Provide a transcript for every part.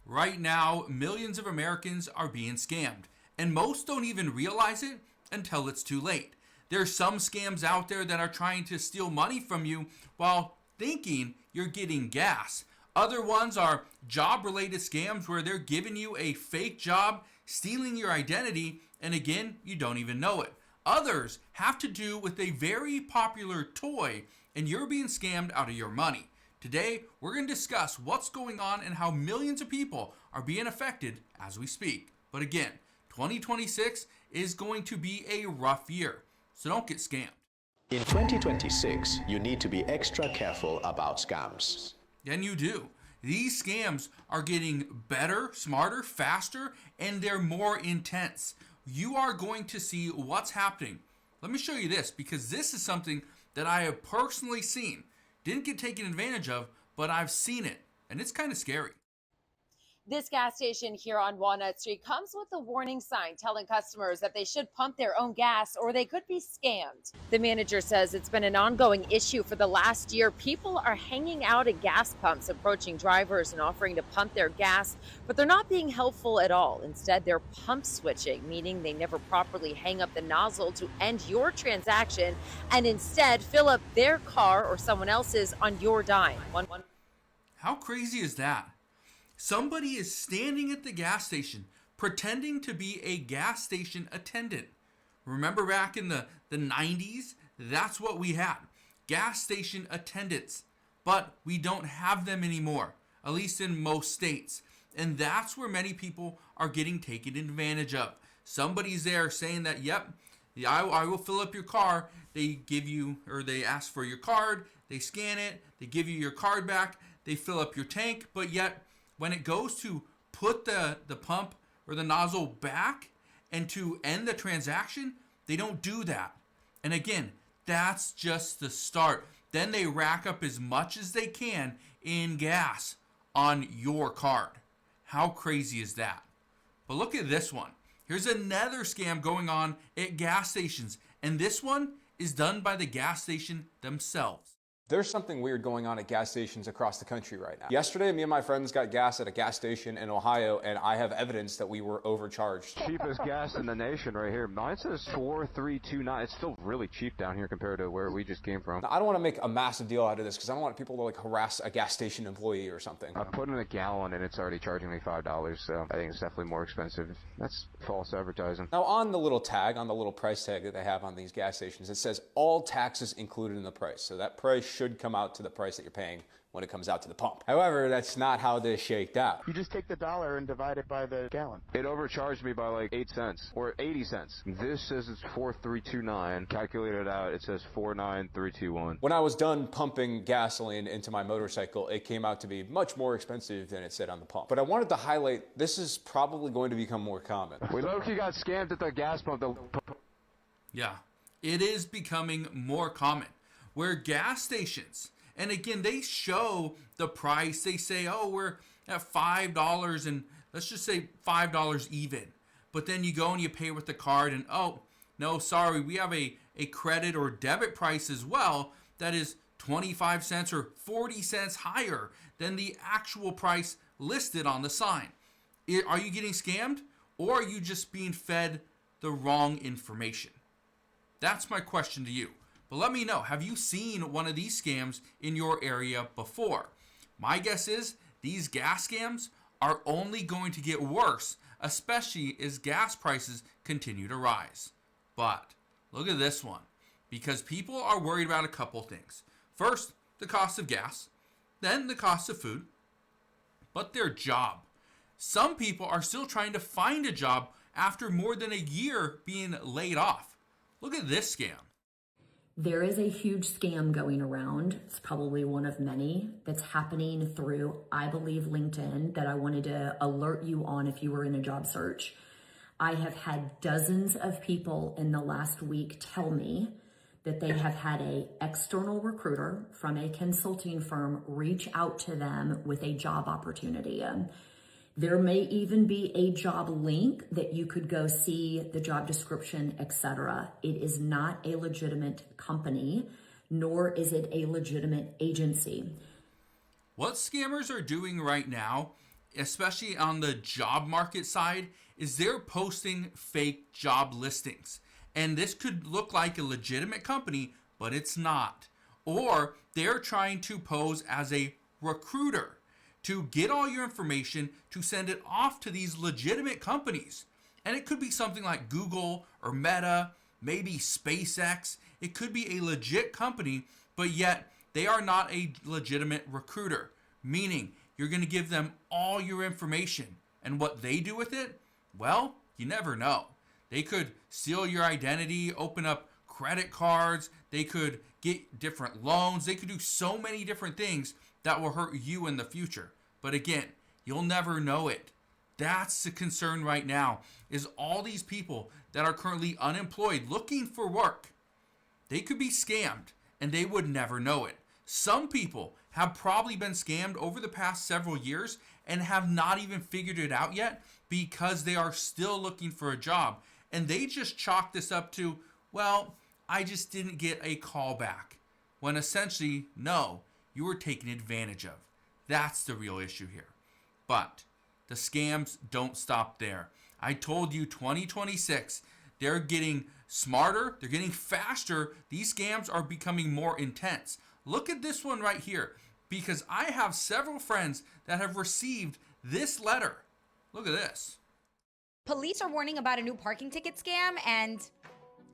Right now, millions of Americans are being scammed, and most don't even realize it until it's too late. There's some scams out there that are trying to steal money from you while thinking you're getting gas. Other ones are job-related scams where they're giving you a fake job, stealing your identity, and again, you don't even know it. Others have to do with a very popular toy, and you're being scammed out of your money. Today, we're going to discuss what's going on and how millions of people are being affected as we speak. But again, 2026 is going to be a rough year, so don't get scammed. In 2026, you need to be extra careful about scams. And you do. These scams are getting better, smarter, faster, and they're more intense. You are going to see what's happening. Let me show you this because this is something that I have personally seen. Didn't get taken advantage of, but I've seen it, and it's kind of scary. This gas station here on Walnut Street comes with a warning sign telling customers that they should pump their own gas or they could be scammed. The manager says it's been an ongoing issue for the last year. People are hanging out at gas pumps, approaching drivers and offering to pump their gas, but they're not being helpful at all. Instead, they're pump switching, meaning they never properly hang up the nozzle to end your transaction and instead fill up their car or someone else's on your dime. How crazy is that? Somebody is standing at the gas station pretending to be a gas station attendant. Remember back in the 90s? That's what we had. Gas station attendants. But we don't have them anymore, at least in most states. And that's where many people are getting taken advantage of. Somebody's there saying that, yep, I will fill up your car. They give you, or they ask for your card. They scan it. They give you your card back. They fill up your tank. But yet, when it goes to put the pump or the nozzle back and to end the transaction, they don't do that. And again, that's just the start. Then they rack up as much as they can in gas on your card. How crazy is that? But look at this one. Here's another scam going on at gas stations. And this one is done by the gas station themselves. There's something weird going on at gas stations across the country right now. Yesterday, me and my friends got gas at a gas station in Ohio, and I have evidence that we were overcharged. Cheapest gas in the nation right here. Mine says 4,329. It's still really cheap down here compared to where we just came from. Now, I don't want to make a massive deal out of this because I don't want people to like harass a gas station employee or something. I put in a gallon and it's already charging me $5, so I think it's definitely more expensive. That's false advertising. Now, on the little tag, on the little price tag that they have on these gas stations, it says all taxes included in the price. So that price should come out to the price that you're paying when it comes out to the pump. However, that's not how this shaked out. You just take the dollar and divide it by the gallon. It overcharged me by like 8 cents or 80 cents. This says it's 4,329. Calculated out, it says 4,9321. When I was done pumping gasoline into my motorcycle, it came out to be much more expensive than it said on the pump. But I wanted to highlight, this is probably going to become more common. We low-key got scammed at the gas pump. Yeah, it is becoming more common where gas stations, and again, they show the price. They say, oh, we're at $5 and let's just say $5 even. But then you go and you pay with the card and, oh, no, sorry, we have a credit or debit price as well that is 25 cents or 40 cents higher than the actual price listed on the sign. Are you getting scammed or are you just being fed the wrong information? That's my question to you. But let me know, have you seen one of these scams in your area before? My guess is these gas scams are only going to get worse, especially as gas prices continue to rise. But look at this one, because people are worried about a couple things. First, the cost of gas, then the cost of food, but their job. Some people are still trying to find a job after more than a year being laid off. Look at this scam. There is a huge scam going around. It's probably one of many that's happening through, I believe, LinkedIn that I wanted to alert you on if you were in a job search. I have had dozens of people in the last week tell me that they have had an external recruiter from a consulting firm reach out to them with a job opportunity. There may even be a job link that you could go see the job description, etc. It is not a legitimate company, nor is it a legitimate agency. What scammers are doing right now especially on the job market side, is they're posting fake job listings. And this could look like a legitimate company, but it's not. Or they're trying to pose as a recruiter to get all your information to send it off to these legitimate companies. And it could be something like Google or Meta, maybe SpaceX. It could be a legit company, but yet they are not a legitimate recruiter, meaning you're going to give them all your information. And what they do with it, well, you never know. They could steal your identity, open up credit cards, they could get different loans, they could do so many different things that will hurt you in the future. But again, you'll never know it. That's the concern right now, is all these people that are currently unemployed looking for work. They could be scammed and they would never know it. Some people have probably been scammed over the past several years and have not even figured it out yet because they are still looking for a job. And they just chalk this up to, well, I just didn't get a call back. When essentially, no, you were taken advantage of. That's the real issue here. But the scams don't stop there. I told you 2026, they're getting smarter, they're getting faster. These scams are becoming more intense. Look at this one right here, because I have several friends that have received this letter. Look at this. Police are warning about a new parking ticket scam, and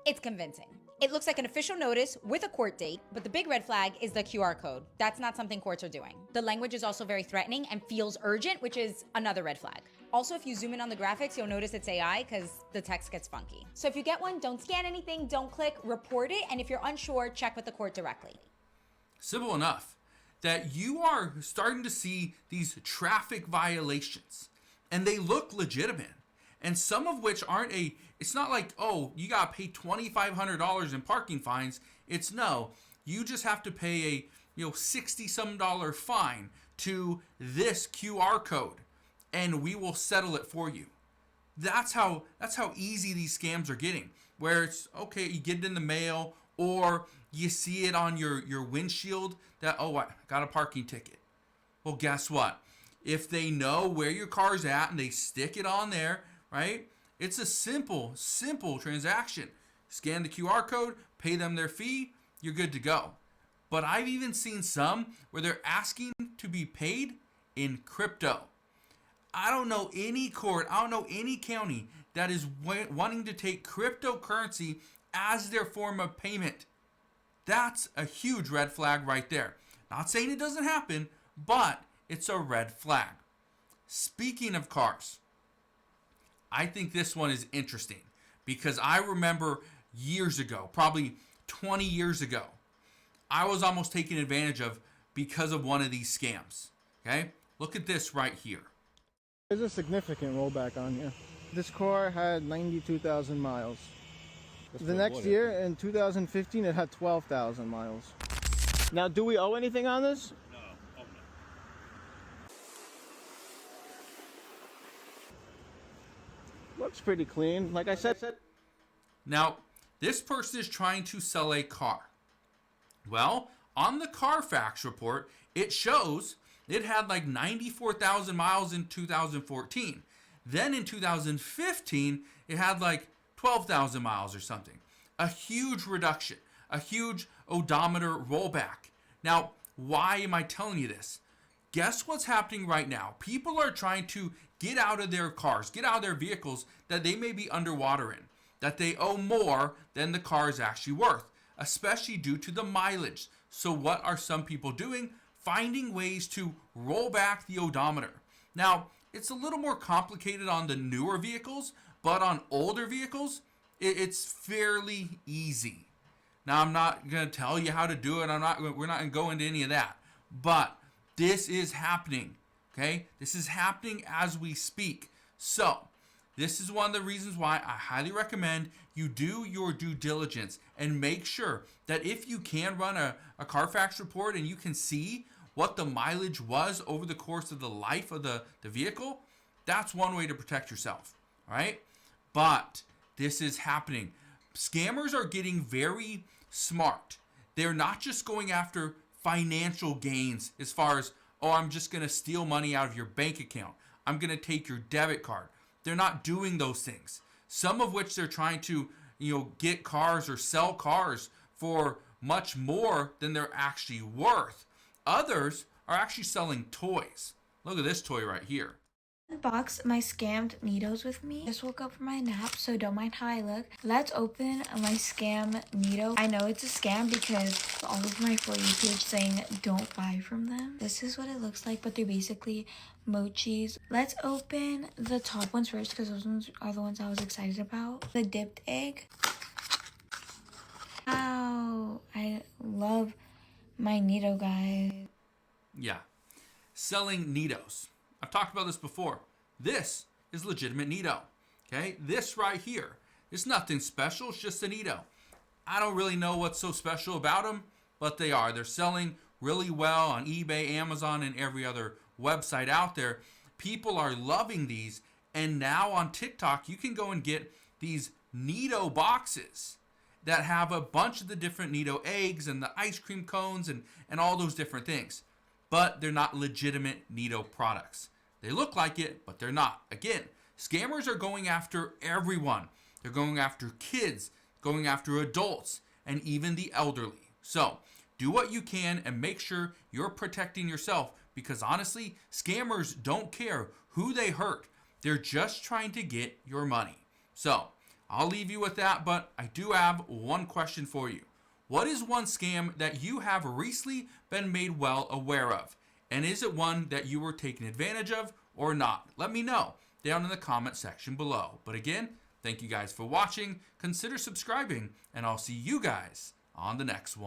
it's convincing. It looks like an official notice with a court date, but the big red flag is the QR code. That's not something courts are doing. The language is also very threatening and feels urgent, which is another red flag. Also, if you zoom in on the graphics, you'll notice it's AI because the text gets funky. So if you get one, don't scan anything, don't click, report it, and if you're unsure, check with the court directly. Simple enough that you are starting to see these traffic violations, and they look legitimate. And some of which aren't it's not like, oh, you got to pay $2,500 in parking fines. It's no, you just have to pay a, $60-some fine to this QR code and we will settle it for you. That's how easy these scams are getting, where it's, okay, you get it in the mail or you see it on your windshield that, oh, I got a parking ticket. Well, guess what? If they know where your car's at and they stick it on there, right? It's a simple transaction. Scan the QR code, pay them their fee, you're good to go. But I've even seen some where they're asking to be paid in crypto. I don't know any court, I don't know any county that is wanting to take cryptocurrency as their form of payment. That's a huge red flag right there. Not saying it doesn't happen, but it's a red flag. Speaking of cars, I think this one is interesting because I remember years ago, probably 20 years ago, I was almost taken advantage of because of one of these scams. Okay? Look at this right here. There's a significant rollback on here. This car had 92,000 miles. The next year, in 2015, it had 12,000 miles. Now, do we owe anything on this? Looks pretty clean, like I said. Now, this person is trying to sell a car. Well, on the Carfax report, it shows it had like 94,000 miles in 2014. Then in 2015, it had like 12,000 miles or something. A huge reduction, a huge odometer rollback. Now, why am I telling you this? Guess what's happening right now? People are trying to get out of their cars, get out of their vehicles that they may be underwater in, that they owe more than the car is actually worth, especially due to the mileage. So what are some people doing? Finding ways to roll back the odometer. Now, it's a little more complicated on the newer vehicles, but on older vehicles, it's fairly easy. Now, I'm not going to tell you how to do it. We're not going to go into any of that. But this is happening, okay? This is happening as we speak. So, this is one of the reasons why I highly recommend you do your due diligence and make sure that if you can run a Carfax report and you can see what the mileage was over the course of the life of the vehicle, that's one way to protect yourself, all right? But this is happening. Scammers are getting very smart. They're not just going after financial gains as far as, oh, I'm just going to steal money out of your bank account. I'm going to take your debit card. They're not doing those things. Some of which they're trying to, get cars or sell cars for much more than they're actually worth. Others are actually selling toys. Look at this toy right here. Unbox my scammed needles with me. Just woke up from my nap, so don't mind how I look. Let's open my scam needle. I know it's a scam because all of my For You page saying don't buy from them. This is what it looks like, but they're basically mochis. Let's open the top ones first because those ones are the ones I was excited about. The dipped egg. Wow, I love my needle, guys. Yeah, selling Nidos. I've talked about this before. This is legitimate Nido. Okay, this right here is nothing special. It's just a Nido. I don't really know what's so special about them, but they are. They're selling really well on eBay, Amazon, and every other website out there. People are loving these, and now on TikTok, you can go and get these Nido boxes that have a bunch of the different Nido eggs and the ice cream cones and all those different things. But they're not legitimate Nido products. They look like it, but they're not. Again, scammers are going after everyone. They're going after kids, going after adults, and even the elderly. So do what you can and make sure you're protecting yourself, because honestly, scammers don't care who they hurt. They're just trying to get your money. So I'll leave you with that, but I do have one question for you. What is one scam that you have recently been made well aware of? And is it one that you were taken advantage of or not? Let me know down in the comment section below. But again, thank you guys for watching. Consider subscribing, and I'll see you guys on the next one.